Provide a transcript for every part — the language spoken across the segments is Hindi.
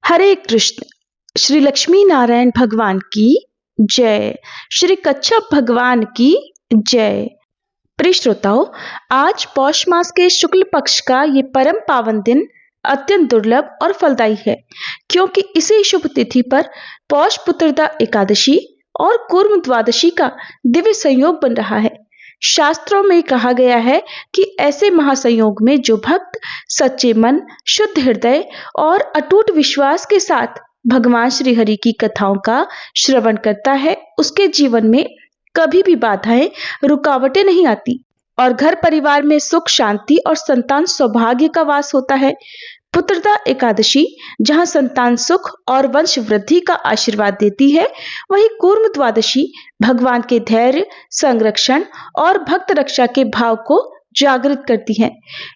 हरे कृष्ण। श्री लक्ष्मी नारायण भगवान की जय। श्री कच्छप भगवान की जय। प्रिय श्रोताओं, आज पौष मास के शुक्ल पक्ष का ये परम पावन दिन अत्यंत दुर्लभ और फलदायी है, क्योंकि इसी शुभ तिथि पर पौष पुत्रदा एकादशी और कूर्म द्वादशी का दिव्य संयोग बन रहा है। शास्त्रों में कहा गया है कि ऐसे महासंयोग में जो भक्त सच्चे मन, शुद्ध हृदय और अटूट विश्वास के साथ भगवान श्री हरि की कथाओं का श्रवण करता है, उसके जीवन में कभी भी बाधाएं, रुकावटें नहीं आती और घर परिवार में सुख, शांति और संतान सौभाग्य का वास होता है। पुत्रदा एकादशी जहां संतान सुख और वंश वृद्धि का आशीर्वाद देती है, वहीं कूर्म द्वादशी भगवान के धैर्य, संरक्षण और भक्त रक्षा के भाव को जागृत करती है।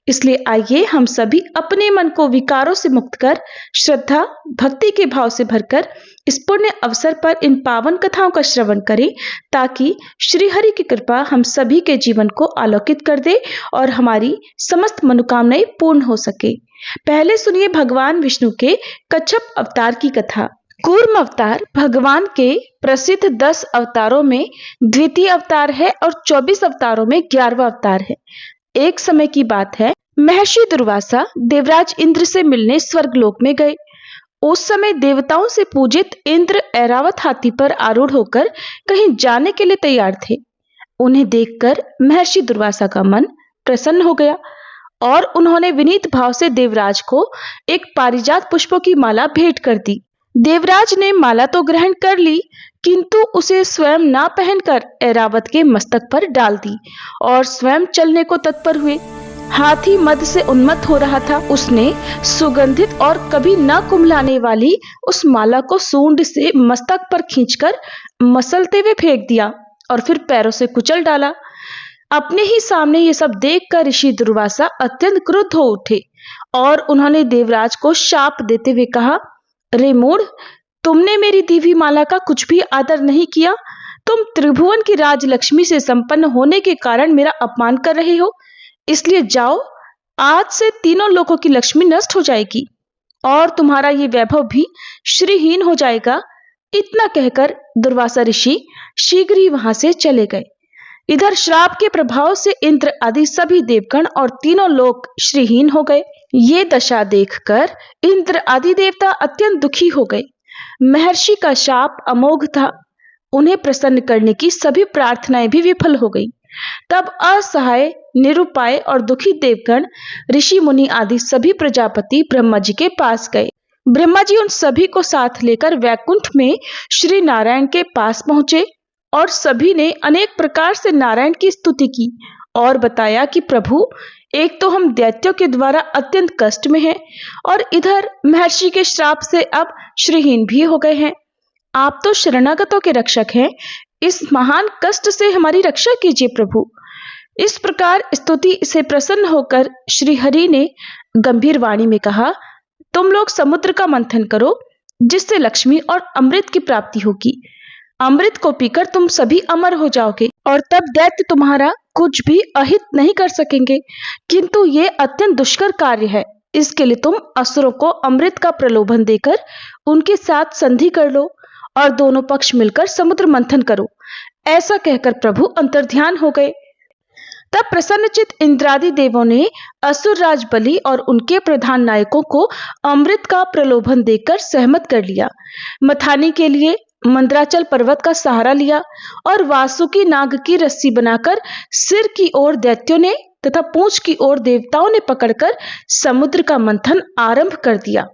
इसलिए आइए हम सभी अपने मन को विकारों से मुक्त कर श्रद्धा, भक्ति के भाव से भरकर इस पुण्य अवसर पर इन पावन कथाओं का श्रवण करें, ताकि श्री हरि की कृपा हम सभी के जीवन को आलोकित कर दे और हमारी समस्त मनोकामनाएं पूर्ण हो सके। पहले सुनिए भगवान विष्णु के कच्छप अवतार की कथा। कूर्म अवतार भगवान के प्रसिद्ध 10 अवतारों में द्वितीय अवतार है और 24 अवतारों में 11वां अवतार है। एक समय की बात है, महर्षि दुर्वासा देवराज इंद्र से मिलने स्वर्गलोक में गए। उस समय देवताओं से पूजित इंद्र ऐरावत हाथी पर आरूढ़ होकर कहीं जाने के लिए तैयार थे। उन्हें देखकर महर्षि दुर्वासा का मन प्रसन्न हो गया और उन्होंने विनीत भाव से देवराज को एक पारिजात पुष्पों की माला भेंट कर दी। देवराज ने माला तो ग्रहण कर ली, किंतु उसे स्वयं ना पहनकर ऐरावत के मस्तक पर डाल दी और स्वयं चलने को तत्पर हुए। हाथी मद से उन्मत्त हो रहा था। उसने सुगंधित और कभी न कुम्हलाने वाली उस माला को सूंड से मस्तक पर खींचकर मसलते हुए फेंक दिया और फिर पैरों से कुचल डाला। अपने ही सामने ये सब देखकर ऋषि दुर्वासा अत्यंत क्रुद्ध हो उठे और उन्होंने देवराज को शाप देते हुए कहा, रे मूढ़, तुमने मेरी दी हुई माला का कुछ भी आदर नहीं किया। तुम त्रिभुवन की राजलक्ष्मी से संपन्न होने के कारण मेरा अपमान कर रहे हो। इसलिए जाओ, आज से तीनों लोकों की लक्ष्मी नष्ट हो जाएगी और तुम्हारा ये वैभव भी श्रीहीन हो जाएगा। इतना कहकर दुर्वासा ऋषि शीघ्र ही वहां से चले गए। इधर श्राप के प्रभाव से इंद्र आदि सभी देवगण और तीनों लोक श्रीहीन हो गए। ये दशा देखकर इंद्र आदि देवता अत्यंत दुखी हो गए। महर्षि का शाप अमोघ था। उन्हें प्रसन्न करने की सभी प्रार्थनाएं भी विफल हो गई। तब असहाय, निरुपाय और दुखी देवगण, ऋषि मुनि आदि सभी प्रजापति ब्रह्मा जी के पास गए। ब्रह्मा जी उन सभी को साथ लेकर वैकुंठ में श्री नारायण के पास पहुंचे और सभी ने अनेक प्रकार से नारायण की स्तुति की और बताया कि प्रभु, एक तो हम दैत्यों के द्वारा अत्यंत कष्ट में हैं और इधर महर्षि के श्राप से अब श्रीहीन भी हो गए हैं। आप तो शरणागतों के रक्षक हैं। इस महान कष्ट से हमारी रक्षा कीजिए प्रभु। इस प्रकार स्तुति से प्रसन्न होकर श्री हरि ने गंभीर वाणी में कहा, तुम लोग समुद्र का मंथन करो, जिससे लक्ष्मी और अमृत की प्राप्ति होगी। अमृत को पीकर तुम सभी अमर हो जाओगे और तब दैत्य तुम्हारा कुछ भी अहित नहीं कर सकेंगे। किंतु ये अत्यंत दुष्कर कार्य है। इसके लिए तुम असुरों को अमृत का प्रलोभन देकर उनके साथ संधि कर लो और दोनों पक्ष मिलकर समुद्र मंथन करो। ऐसा कहकर प्रभु अंतर्ध्यान हो गए। तब प्रसन्नचित इंद्रादि देवों ने असुर राज बलि और उनके प्रधान नायकों को अमृत का प्रलोभन देकर सहमत कर लिया। मथाने के लिए मंद्राचल पर्वत का सहारा लिया और वासुकी नाग की रस्सी बनाकर सिर की ओर दैत्यों ने तथा पूंछ की ओर देवताओं ने पकड़कर समुद्र का मंथन आरंभ कर दिया।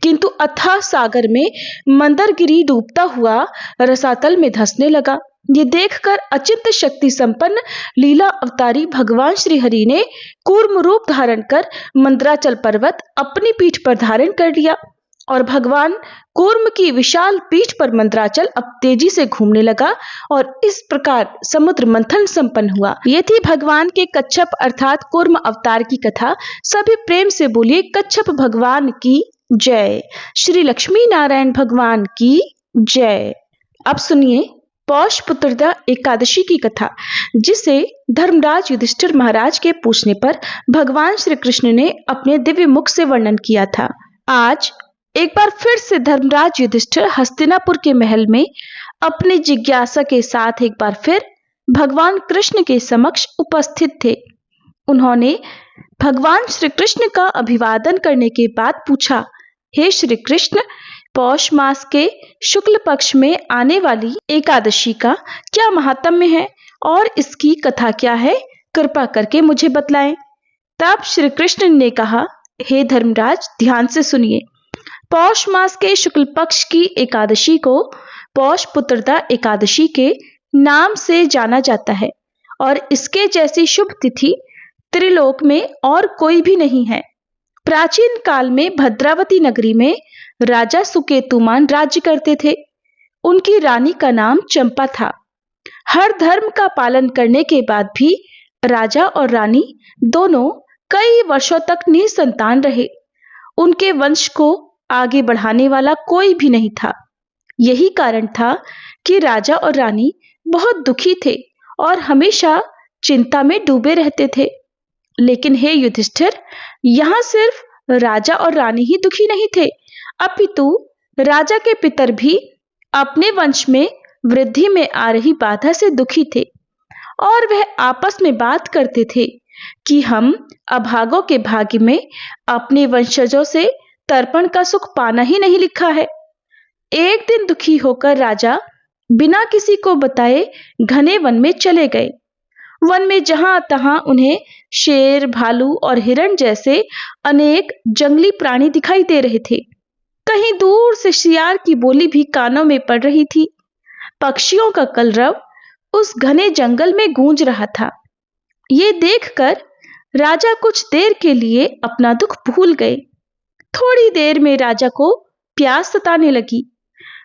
किंतु अथाह सागर में मंदरगिरी डूबता हुआ रसातल में धंसने लगा। ये देखकर अचिंत्य शक्ति संपन्न लीला अवतारी भगवान श्री हरि ने कूर्म रूप धारण कर मंदराचल पर्वत अपनी पीठ पर धारण कर लिया और भगवान कूर्म की विशाल पीठ पर मंदराचल अब तेजी से घूमने लगा और इस प्रकार समुद्र मंथन संपन्न हुआ। ये थी भगवान के कच्छप अर्थात कूर्म अवतार की कथा। सभी प्रेम से बोलिए कच्छप भगवान की जय। श्री लक्ष्मी नारायण भगवान की जय। अब सुनिए पौष पुत्रदा एकादशी की कथा, जिसे धर्मराज युधिष्ठिर महाराज के पूछने पर भगवान श्री कृष्ण ने अपने दिव्य मुख से वर्णन किया था। आज एक बार फिर से धर्मराज युधिष्ठिर हस्तिनापुर के महल में अपनी जिज्ञासा के साथ एक बार फिर भगवान कृष्ण के समक्ष उपस्थित थे। उन्होंने भगवान श्री कृष्ण का अभिवादन करने के बाद पूछा, हे श्री कृष्ण, पौष मास के शुक्ल पक्ष में आने वाली एकादशी का क्या महात्म्य है और इसकी कथा क्या है? कृपा करके मुझे बतलाएं। तब श्री कृष्ण ने कहा, हे धर्मराज, ध्यान से सुनिए। पौष मास के शुक्ल पक्ष की एकादशी को पौष पुत्रदा एकादशी के नाम से जाना जाता है और इसके जैसी शुभ तिथि त्रिलोक में और कोई भी नहीं है। प्राचीन काल में भद्रावती नगरी में राजा सुकेतुमान राज्य करते थे। उनकी रानी का नाम चंपा था। हर धर्म का पालन करने के बाद भी राजा और रानी दोनों कई वर्षों तक निसंतान रहे। उनके वंश को आगे बढ़ाने वाला कोई भी नहीं था। यही कारण था कि राजा और रानी बहुत दुखी थे और हमेशा चिंता में डूबे रहते थे। लेकिन हे युधिष्ठिर, यहाँ सिर्फ राजा और रानी ही दुखी नहीं थे, अपितु राजा के पितर भी अपने वंश में वृद्धि में आ रही बाधा से दुखी थे और वह आपस में बात करते थे कि हम अभागों के भाग्य में अपने वंशजों से तर्पण का सुख पाना ही नहीं लिखा है। एक दिन दुखी होकर राजा बिना किसी को बताए घने वन में चले गए। वन में जहां तहां उन्हें शेर, भालू और हिरण जैसे अनेक जंगली प्राणी दिखाई दे रहे थे। कहीं दूर से शियार की बोली भी कानों में पड़ रही थी। पक्षियों का कलरव उस घने जंगल में गूंज रहा था। ये देखकर राजा कुछ देर के लिए अपना दुख भूल गए। थोड़ी देर में राजा को प्यास सताने लगी।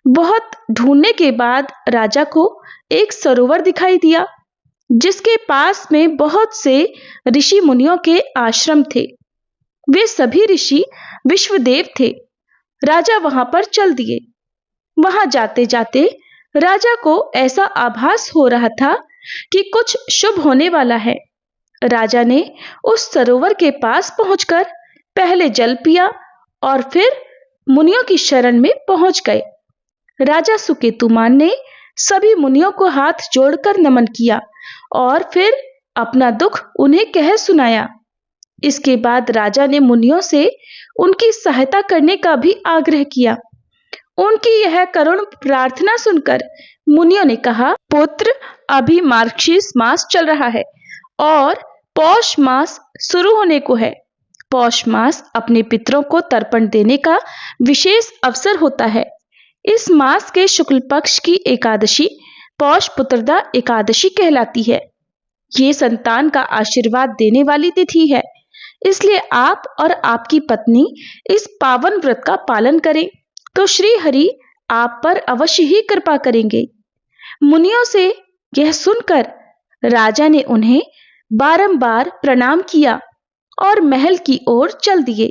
बहुत ढूंढने के बाद राजा को एक सरोवर दिखाई दिया जिसके पास में बहुत से ऋषि मुनियों के आश्रम थे। वे सभी ऋषि विश्वदेव थे। राजा वहां पर चल दिए। वहां जाते जाते राजा को ऐसा आभास हो रहा था कि कुछ शुभ होने वाला है। राजा ने उस सरोवर के पास पहुंचकर पहले जल पिया और फिर मुनियों की शरण में पहुंच गए। राजा सुकेतुमान ने सभी मुनियों को हाथ जोड़कर नमन किया और फिर अपना दुख उन्हें कह सुनाया। इसके बाद राजा ने मुनियों से उनकी सहायता करने का भी आग्रह किया। उनकी यह करुण प्रार्थना सुनकर मुनियों ने कहा, पुत्र, अभी मार्गशीर्ष मास चल रहा है और पौष मास शुरू होने को है। पौष मास अपने पितरों को तर्पण देने का विशेष अवसर होता है। इस मास के शुक्ल पक्ष की एकादशी पौष पुत्रदा एकादशी कहलाती है। ये संतान का आशीर्वाद देने वाली तिथि है। इसलिए आप और आपकी पत्नी इस पावन व्रत का पालन करें तो श्री हरि आप पर अवश्य ही कृपा करेंगे। मुनियों से यह सुनकर राजा ने उन्हें बारंबार प्रणाम किया और महल की ओर चल दिए।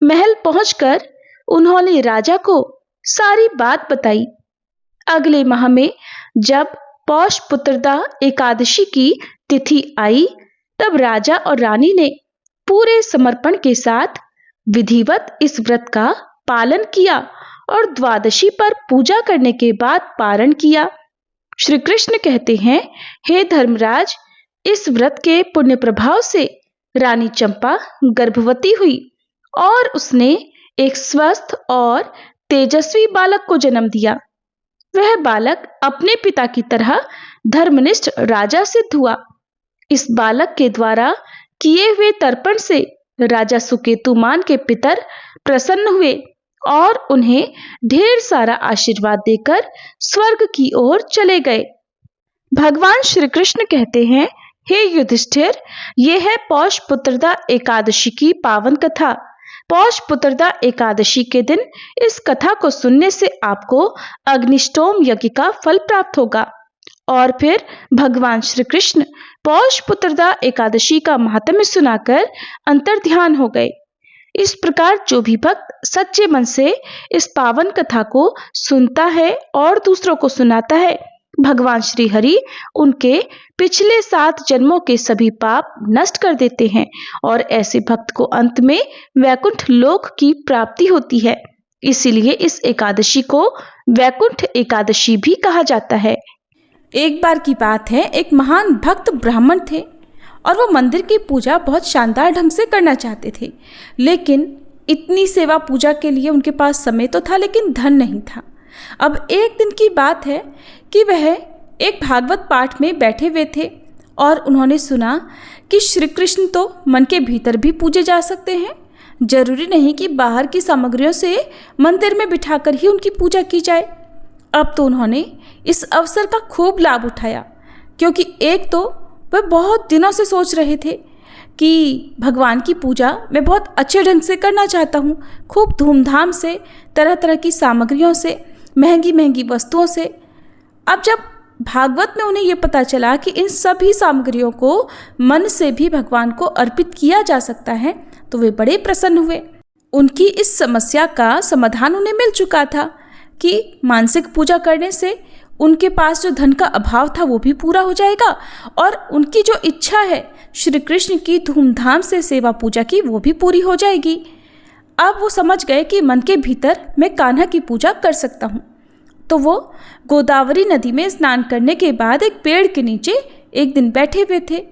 महल पहुंचकर उन्होंने राजा को सारी बात बताई। अगले माह में जब पौष पुत्रदा एकादशी की तिथि आई, तब राजा और रानी ने पूरे समर्पण के साथ विधिवत इस व्रत का पालन किया और द्वादशी पर पूजा करने के बाद पारण किया। श्री कृष्ण कहते हैं, हे धर्मराज, इस व्रत के पुण्य प्रभाव से रानी चंपा गर्भवती हुई और उसने एक स्वस्थ और तेजस्वी बालक को जन्म दिया। वह बालक अपने पिता की तरह धर्मनिष्ठ राजा सिद्ध हुआ। इस बालक के द्वारा किए हुए तर्पण से राजा सुकेतुमान के पितर प्रसन्न हुए और उन्हें ढेर सारा आशीर्वाद देकर स्वर्ग की ओर चले गए। भगवान श्री कृष्ण कहते हैं, हे युधिष्ठिर, ये है पौष पुत्रदा एकादशी की पावन कथा। पौष पुत्रदा एकादशी के दिन इस कथा को सुनने से आपको अग्निष्टोम यज्ञ का फल प्राप्त होगा। और फिर भगवान श्री कृष्ण पौष पुत्रदा एकादशी का महात्म्य सुनाकर अंतर्ध्यान हो गए। इस प्रकार जो भी भक्त सच्चे मन से इस पावन कथा को सुनता है और दूसरों को सुनाता है, भगवान श्री हरि उनके पिछले 7 जन्मों के सभी पाप नष्ट कर देते हैं और ऐसे भक्त को अंत में वैकुंठ लोक की प्राप्ति होती है। इसीलिए इस एकादशी को वैकुंठ एकादशी भी कहा जाता है। एक बार की बात है, एक महान भक्त ब्राह्मण थे और वो मंदिर की पूजा बहुत शानदार ढंग से करना चाहते थे, लेकिन इतनी सेवा पूजा के लिए उनके पास समय तो था लेकिन धन नहीं था। अब एक दिन की बात है कि वह एक भागवत पाठ में बैठे हुए थे और उन्होंने सुना कि श्री कृष्ण तो मन के भीतर भी पूजे जा सकते हैं, जरूरी नहीं कि बाहर की सामग्रियों से मंदिर में बिठाकर ही उनकी पूजा की जाए। अब तो उन्होंने इस अवसर का खूब लाभ उठाया, क्योंकि एक तो वह बहुत दिनों से सोच रहे थे कि भगवान की पूजा मैं बहुत अच्छे ढंग से करना चाहता हूँ, खूब धूमधाम से, तरह तरह की सामग्रियों से, महंगी महंगी वस्तुओं से। अब जब भागवत में उन्हें ये पता चला कि इन सभी सामग्रियों को मन से भी भगवान को अर्पित किया जा सकता है, तो वे बड़े प्रसन्न हुए। उनकी इस समस्या का समाधान उन्हें मिल चुका था कि मानसिक पूजा करने से उनके पास जो धन का अभाव था वो भी पूरा हो जाएगा और उनकी जो इच्छा है श्री कृष्ण की धूमधाम से सेवा पूजा की वो भी पूरी हो जाएगी। अब वो समझ गए कि मन के भीतर मैं कान्हा की पूजा कर सकता हूँ। तो वो गोदावरी नदी में स्नान करने के बाद एक पेड़ के नीचे एक दिन बैठे हुए थे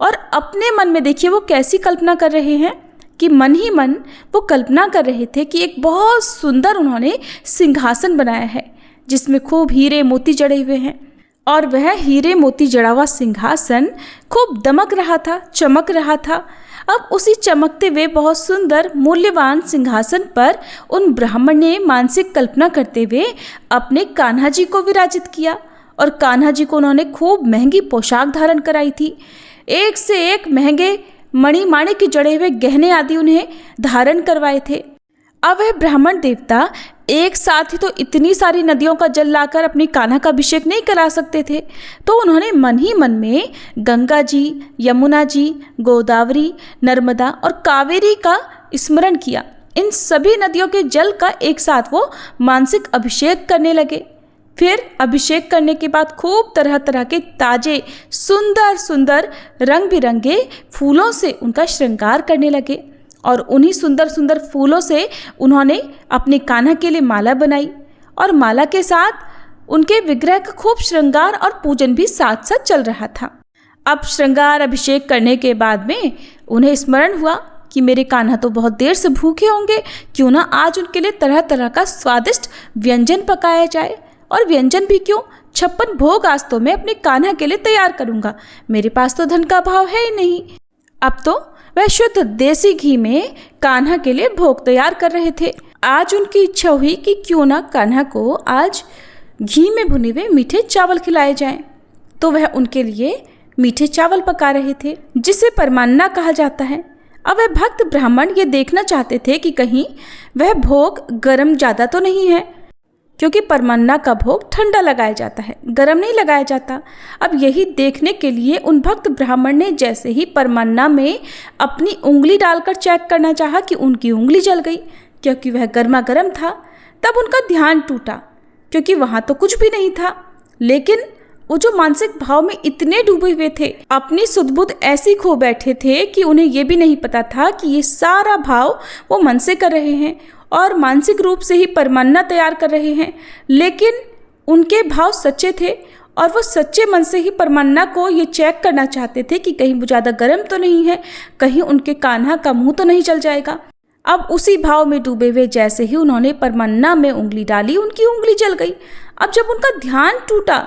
और अपने मन में देखिए वो कैसी कल्पना कर रहे हैं कि मन ही मन वो कल्पना कर रहे थे कि एक बहुत सुंदर उन्होंने सिंहासन बनाया है जिसमें खूब हीरे मोती जड़े हुए हैं, और वह हीरे मोती जड़ा हुआ सिंहासन खूब दमक रहा था, चमक रहा था। अब उसी चमकते हुए बहुत सुंदर मूल्यवान सिंहासन पर उन ब्राह्मण ने मानसिक कल्पना करते हुए अपने कान्हा जी को विराजित किया और कान्हा जी को उन्होंने खूब महंगी पोशाक धारण कराई थी। एक से एक महंगे मणि माणिक के जड़े हुए गहने आदि उन्हें धारण करवाए थे। अब वह ब्राह्मण देवता एक साथ ही तो इतनी सारी नदियों का जल लाकर अपनी कान्हा का अभिषेक नहीं करा सकते थे, तो उन्होंने मन ही मन में गंगा जी, यमुना जी, गोदावरी, नर्मदा और कावेरी का स्मरण किया। इन सभी नदियों के जल का एक साथ वो मानसिक अभिषेक करने लगे। फिर अभिषेक करने के बाद खूब तरह तरह के ताजे सुंदर सुंदर रंग बिरंगे फूलों से उनका श्रृंगार करने लगे और उन्हीं सुंदर सुंदर फूलों से उन्होंने अपने कान्हा के लिए माला बनाई और माला के साथ उनके विग्रह का खूब श्रृंगार और पूजन भी साथ साथ चल रहा था। अब श्रृंगार अभिषेक करने के बाद में उन्हें स्मरण हुआ कि मेरे कान्हा तो बहुत देर से भूखे होंगे, क्यों ना आज उनके लिए तरह तरह का स्वादिष्ट व्यंजन पकाया जाए। और व्यंजन भी क्यों, 56 भोग आज तो मैं अपने कान्हा के लिए तैयार करूँगा, मेरे पास तो धन का अभाव है ही नहीं। अब तो वह शुद्ध देसी घी में कान्हा के लिए भोग तैयार कर रहे थे। आज उनकी इच्छा हुई कि क्यों ना कान्हा को आज घी में भुने हुए मीठे चावल खिलाए जाएं। तो वह उनके लिए मीठे चावल पका रहे थे जिसे परमान्ना कहा जाता है। अब वह भक्त ब्राह्मण ये देखना चाहते थे कि कहीं वह भोग गर्म ज़्यादा तो नहीं है, क्योंकि परमान्ना का भोग ठंडा लगाया जाता है, गर्म नहीं लगाया जाता। अब यही देखने के लिए उन भक्त ब्राह्मण ने जैसे ही परमान्ना में अपनी उंगली डालकर चेक करना चाहा कि उनकी उंगली जल गई, क्योंकि वह गर्मा गर्म था। तब उनका ध्यान टूटा, क्योंकि वहाँ तो कुछ भी नहीं था, लेकिन वो जो मानसिक भाव में इतने डूबे हुए थे, अपनी सुध-बुध ऐसी खो बैठे थे कि उन्हें ये भी नहीं पता था कि ये सारा भाव वो मन से कर रहे हैं और मानसिक रूप से ही परमान्ना तैयार कर रहे हैं। लेकिन उनके भाव सच्चे थे और वो सच्चे मन से ही परमान्ना को ये चेक करना चाहते थे कि कहीं वो ज़्यादा गर्म तो नहीं है, कहीं उनके कान्हा का मुंह तो नहीं जल जाएगा। अब उसी भाव में डूबे हुए जैसे ही उन्होंने परमान्ना में उंगली डाली, उनकी उंगली जल गई। अब जब उनका ध्यान टूटा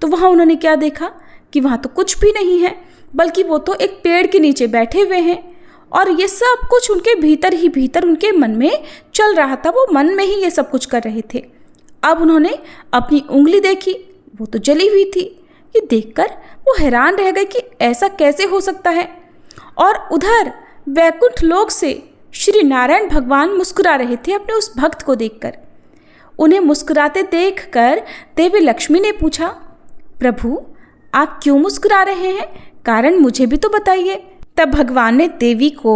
तो वहाँ उन्होंने क्या देखा कि वहाँ तो कुछ भी नहीं है, बल्कि वो तो एक पेड़ के नीचे बैठे हुए हैं और ये सब कुछ उनके भीतर ही भीतर उनके मन में चल रहा था। वो मन में ही ये सब कुछ कर रहे थे। अब उन्होंने अपनी उंगली देखी, वो तो जली हुई थी। ये देखकर वो हैरान रह गए कि ऐसा कैसे हो सकता है। और उधर वैकुंठ लोक से श्री नारायण भगवान मुस्कुरा रहे थे अपने उस भक्त को देखकर। उन्हें मुस्कुराते देखकर देवी लक्ष्मी ने पूछा, प्रभु आप क्यों मुस्कुरा रहे हैं, कारण मुझे भी तो बताइए। तब भगवान ने देवी को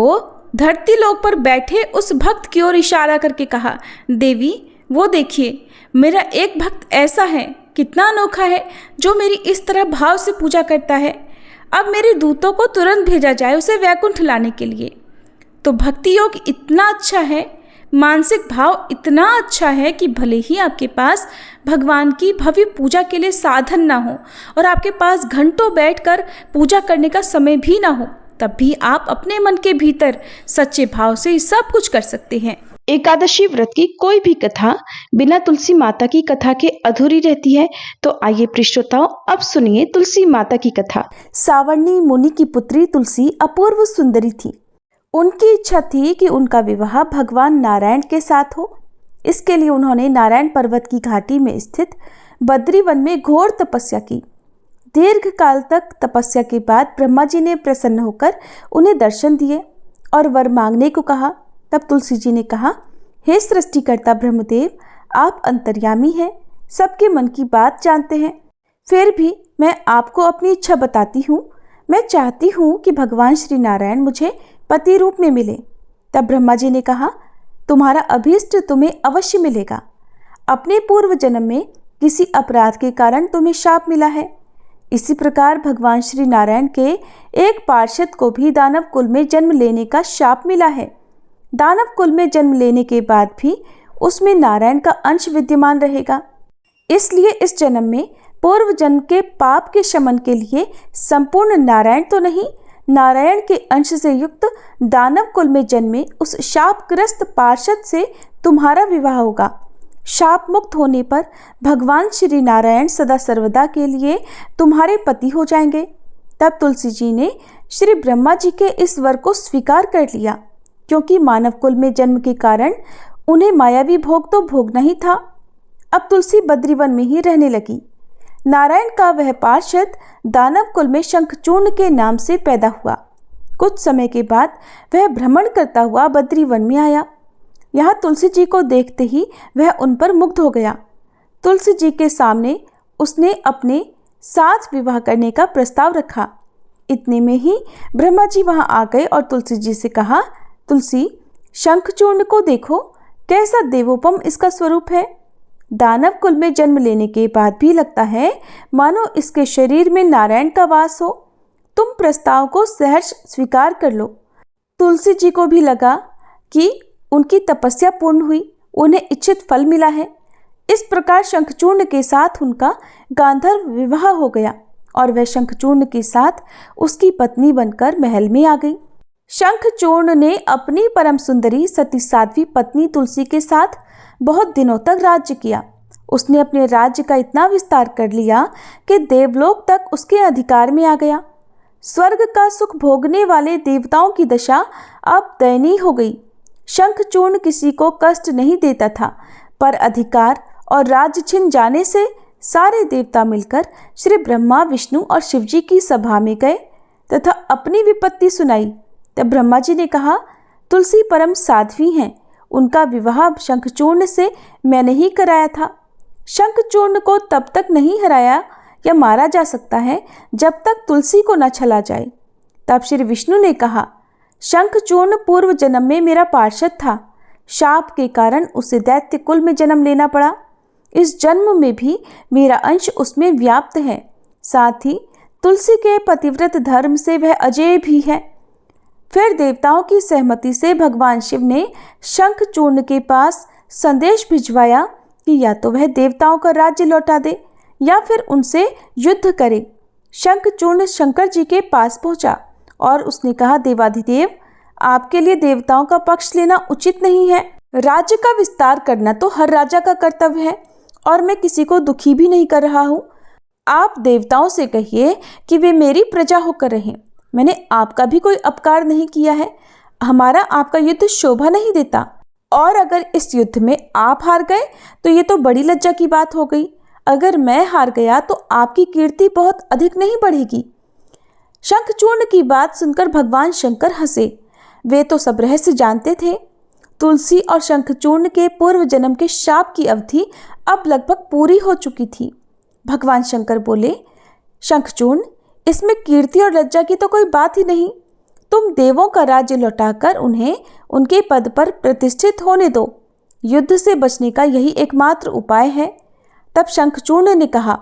धरती लोक पर बैठे उस भक्त की ओर इशारा करके कहा, देवी वो देखिए, मेरा एक भक्त ऐसा है, कितना अनोखा है, जो मेरी इस तरह भाव से पूजा करता है। अब मेरे दूतों को तुरंत भेजा जाए उसे वैकुंठ लाने के लिए। तो भक्ति योग इतना अच्छा है, मानसिक भाव इतना अच्छा है कि भले ही आपके पास भगवान की भव्य पूजा के लिए साधन ना हो और आपके पास घंटों बैठकर पूजा करने का समय भी ना हो, तब भी आप अपने मन के भीतर सच्चे भाव से सब कुछ कर सकते हैं। एकादशी व्रत की कोई भी कथा बिना तुलसी माता की कथा के अधूरी रहती है। तो आइए प्रिय श्रोताओं, अब सुनिए तुलसी माता की कथा। सावर्णी मुनि की पुत्री तुलसी अपूर्व सुंदरी थी। उनकी इच्छा थी कि उनका विवाह भगवान नारायण के साथ हो। इसके लिए उन्होंने नारायण पर्वत की घाटी में स्थित बद्री वन में घोर तपस्या की। दीर्घ काल तक तपस्या के बाद ब्रह्मा जी ने प्रसन्न होकर उन्हें दर्शन दिए और वर मांगने को कहा। तब तुलसी जी ने कहा, हे सृष्टिकर्ता ब्रह्मदेव, आप अंतर्यामी हैं, सबके मन की बात जानते हैं। फिर भी मैं आपको अपनी इच्छा बताती हूँ। मैं चाहती हूँ कि भगवान श्री नारायण मुझे पति रूप में मिले। तब ब्रह्मा जी ने कहा, तुम्हारा अभीष्ट तुम्हें अवश्य मिलेगा। अपने पूर्व जन्म में किसी अपराध के कारण तुम्हें शाप मिला है। इसी प्रकार भगवान श्री नारायण के एक पार्षद को भी दानव कुल में जन्म लेने का शाप मिला है। दानव कुल में जन्म लेने के बाद भी उसमें नारायण का अंश विद्यमान रहेगा। इसलिए इस जन्म में पूर्व जन्म के पाप के शमन के लिए संपूर्ण नारायण तो नहीं, नारायण के अंश से युक्त दानव कुल में जन्मे उस शापग्रस्त पार्षद से तुम्हारा विवाह होगा। शाप मुक्त होने पर भगवान श्री नारायण सदा सर्वदा के लिए तुम्हारे पति हो जाएंगे। तब तुलसी जी ने श्री ब्रह्मा जी के इस वर को स्वीकार कर लिया, क्योंकि मानव कुल में जन्म के कारण उन्हें मायावी भोग तो भोगना ही था। अब तुलसी बद्रीवन में ही रहने लगी। नारायण का वह पार्षद दानव कुल में शंखचूर्ण के नाम से पैदा हुआ। कुछ समय के बाद वह भ्रमण करता हुआ बद्रीवन में आया। यहाँ तुलसी जी को देखते ही वह उन पर मुग्ध हो गया। तुलसी जी के सामने उसने अपने साथ विवाह करने का प्रस्ताव रखा। इतने में ही ब्रह्मा जी वहाँ आ गए और तुलसी जी से कहा, तुलसी, शंखचूर्ण को देखो, कैसा देवोपम इसका स्वरूप है। दानव कुल में जन्म लेने के बाद भी लगता है मानो इसके शरीर में नारायण का वास हो। तुम प्रस्ताव को सहर्ष स्वीकार कर लो। तुलसी जी को भी लगा कि उनकी तपस्या पूर्ण हुई, उन्हें इच्छित फल मिला है। इस प्रकार शंखचूर्ण के साथ उनका गांधर्व विवाह हो गया और वह शंखचूर्ण के साथ उसकी पत्नी बनकर महल में आ गई। शंखचूर्ण ने अपनी परम सुंदरी सती साध्वी पत्नी तुलसी के साथ बहुत दिनों तक राज्य किया। उसने अपने राज्य का इतना विस्तार कर लिया कि देवलोक तक उसके अधिकार में आ गया। स्वर्ग का सुख भोगने वाले देवताओं की दशा अब दयनीय हो गई। शंखचूर्ण किसी को कष्ट नहीं देता था, पर अधिकार और राज्य छिन जाने से सारे देवता मिलकर श्री ब्रह्मा, विष्णु और शिवजी की सभा में गए तथा अपनी विपत्ति सुनाई। तब ब्रह्मा जी ने कहा, तुलसी परम साध्वी हैं, उनका विवाह शंखचूर्ण से मैंने ही कराया था। शंखचूर्ण को तब तक नहीं हराया या मारा जा सकता है जब तक तुलसी को न छला जाए। तब श्री विष्णु ने कहा, शंखचूर्ण पूर्व जन्म में मेरा पार्षद था। शाप के कारण उसे दैत्य कुल में जन्म लेना पड़ा। इस जन्म में भी मेरा अंश उसमें व्याप्त है। साथ ही तुलसी के पतिव्रत धर्म से वह अजेय भी है। फिर देवताओं की सहमति से भगवान शिव ने शंखचूर्ण के पास संदेश भिजवाया कि या तो वह देवताओं का राज्य लौटा दे या फिर उनसे युद्ध करे। शंखचूर्ण शंकर जी के पास पहुंचा और उसने कहा, देवाधिदेव, आपके लिए देवताओं का पक्ष लेना उचित नहीं है। राज्य का विस्तार करना तो हर राजा का कर्तव्य है और मैं किसी को दुखी भी नहीं कर रहा हूँ। आप देवताओं से कहिए कि वे मेरी प्रजा होकर रहें। मैंने आपका भी कोई अपकार नहीं किया है। हमारा आपका युद्ध शोभा नहीं देता, और अगर इस युद्ध में आप हार गए तो ये तो बड़ी लज्जा की बात हो गई। अगर मैं हार गया तो आपकी कीर्ति बहुत अधिक नहीं बढ़ेगी। शंखचूर्ण की बात सुनकर भगवान शंकर हंसे। वे तो सब रहस्य जानते थे। तुलसी और शंखचूर्ण के पूर्व जन्म के शाप की अवधि अब लगभग पूरी हो चुकी थी। भगवान शंकर बोले, शंखचूर्ण, इसमें कीर्ति और लज्जा की तो कोई बात ही नहीं। तुम देवों का राज्य लौटाकर उन्हें उनके पद पर प्रतिष्ठित होने दो। युद्ध से बचने का यही एकमात्र उपाय है। तब शंखचूर्ण ने कहा,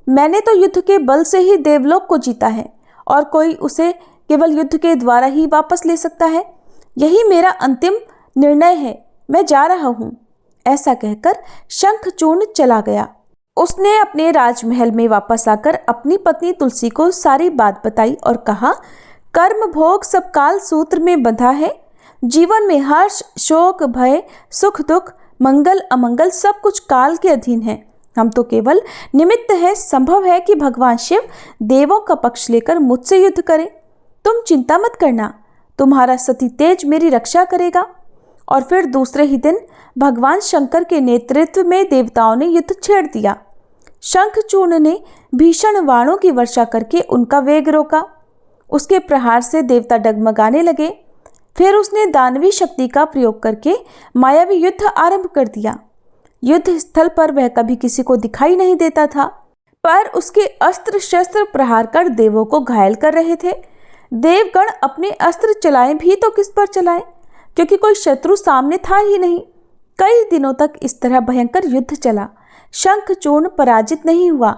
मैंने तो युद्ध के बल से ही देवलोक को जीता है और कोई उसे केवल युद्ध के द्वारा ही वापस ले सकता है। यही मेरा अंतिम निर्णय है मैं जा रहा हूँ। ऐसा कहकर शंखचूर्ण चला गया। उसने अपने राजमहल में वापस आकर अपनी पत्नी तुलसी को सारी बात बताई और कहा, कर्म भोग सब काल सूत्र में बंधा है। जीवन में हर्ष, शोक, भय, सुख, दुख, मंगल, अमंगल सब कुछ काल के अधीन है। हम तो केवल निमित्त है। संभव है कि भगवान शिव देवों का पक्ष लेकर मुझसे युद्ध करे। तुम चिंता मत करना, तुम्हारा सती तेज मेरी रक्षा करेगा। और फिर दूसरे ही दिन भगवान शंकर के नेतृत्व में देवताओं ने युद्ध छेड़ दिया। शंखचूर्ण ने भीषण बाणों की वर्षा करके उनका वेग रोका। उसके प्रहार से देवता डगमगाने लगे। फिर उसने दानवी शक्ति का प्रयोग करके मायावी युद्ध आरंभ कर दिया। युद्ध स्थल पर वह कभी किसी को दिखाई नहीं देता था, पर उसके अस्त्र शस्त्र प्रहार कर देवों को घायल कर रहे थे। देवगण अपने अस्त्र चलाएं भी तो किस पर चलाएं, क्योंकि कोई शत्रु सामने था ही नहीं। कई दिनों तक इस तरह भयंकर युद्ध चला। शंखचूर्ण पराजित नहीं हुआ।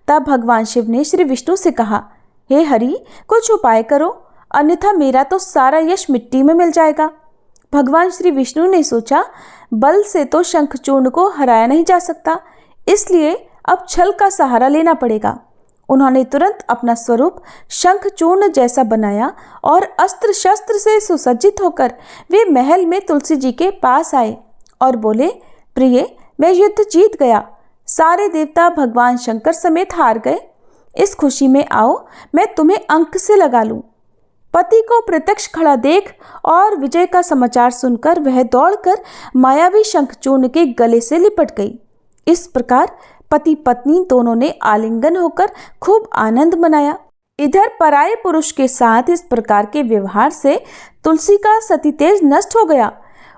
तब भगवान शिव ने श्री विष्णु से कहा, हे हरि, कुछ उपाय करो, अन्यथा मेरा तो सारा यश मिट्टी में मिल जाएगा। भगवान श्री विष्णु ने सोचा, बल से तो शंखचूर्ण को हराया नहीं जा सकता, इसलिए अब छल का सहारा लेना पड़ेगा। उन्होंने तुरंत अपना स्वरूप शंखचूर्ण जैसा बनाया और अस्त्र शस्त्र से सुसज्जित होकर वे महल में तुलसी जी के पास आए और बोले, प्रिय, मैं युद्ध जीत गया। सारे देवता भगवान शंकर समेत हार गए। इस खुशी में आओ, मैं तुम्हें अंक से लगा लूं। पति को प्रत्यक्ष खड़ा देख और विजय का समाचार सुनकर वह दौड़कर मायावी शंखचूर्ण के गले से लिपट गई। इस प्रकार पति पत्नी दोनों ने आलिंगन होकर खूब आनंद मनाया। इधर पराये पुरुष के साथ इस प्रकार के व्यवहार से तुलसी का सती तेज नष्ट हो गया।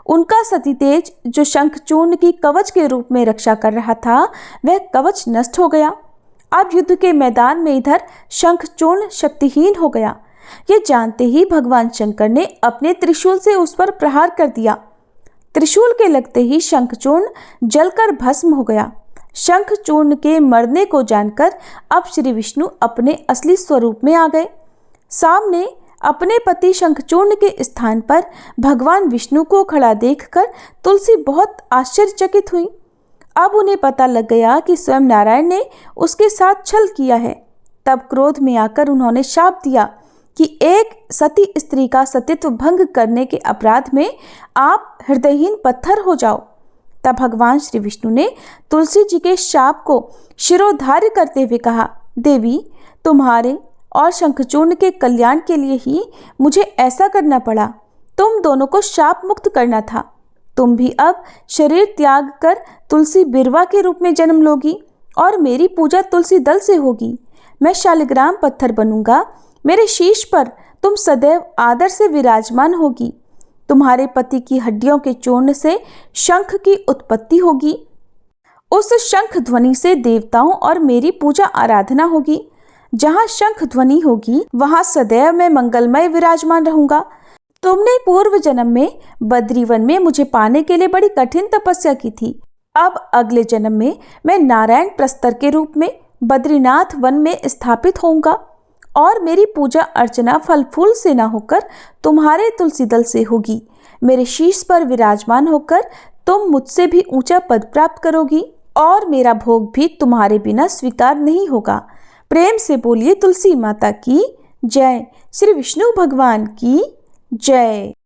उनका सती तेज जो शंखचूर्ण की कवच के रूप में रक्षा कर रहा था, वह कवच नष्ट हो गया। अब युद्ध के मैदान में इधर शंखचूर्ण शक्तिहीन हो गया। ये जानते ही भगवान शंकर ने अपने त्रिशूल से उस पर प्रहार कर दिया। त्रिशूल के लगते ही शंखचूर्ण जलकर भस्म हो गया। शंखचूर्ण के मरने को जानकर अब श्री विष्णु अपने असली स्वरूप में आ गए। सामने अपने पति शंखचूर्ण के स्थान पर भगवान विष्णु को खड़ा देखकर तुलसी बहुत आश्चर्यचकित हुई। अब उन्हें पता लग गया कि स्वयं नारायण ने उसके साथ छल किया है। तब क्रोध में आकर उन्होंने शाप दिया कि एक सती स्त्री का सतीत्व भंग करने के अपराध में आप हृदयहीन पत्थर हो जाओ। तब भगवान श्री विष्णु ने तुलसी जी के शाप को शिरोधार्य करते हुए कहा, देवी, तुम्हारे और शंखचूर्ण के कल्याण के लिए ही मुझे ऐसा करना पड़ा। तुम दोनों को शाप मुक्त करना था। तुम भी अब शरीर त्याग कर तुलसी बिरवा के रूप में जन्म लोगी और मेरी पूजा तुलसी दल से होगी। मैं शालिग्राम पत्थर बनूंगा। मेरे शीश पर तुम सदैव आदर से विराजमान होगी। तुम्हारे पति की हड्डियों के चूर्ण से शंख की उत्पत्ति होगी। उस शंख ध्वनि से देवताओं और मेरी पूजा आराधना होगी। जहाँ शंख ध्वनि होगी वहाँ सदैव मैं मंगलमय विराजमान रहूंगा। तुमने पूर्व जन्म में बद्रीवन में मुझे पाने के लिए बड़ी कठिन तपस्या की थी। अब अगले जन्म में मैं नारायण प्रस्तर के रूप में बद्रीनाथ वन में स्थापित होऊंगा और मेरी पूजा अर्चना फल फूल से न होकर तुम्हारे तुलसी दल से होगी। मेरे शीश पर विराजमान होकर तुम मुझसे भी ऊंचा पद प्राप्त करोगी और मेरा भोग भी तुम्हारे बिना स्वीकार नहीं होगा। प्रेम से बोलिए तुलसी माता की जय। श्री विष्णु भगवान की जय।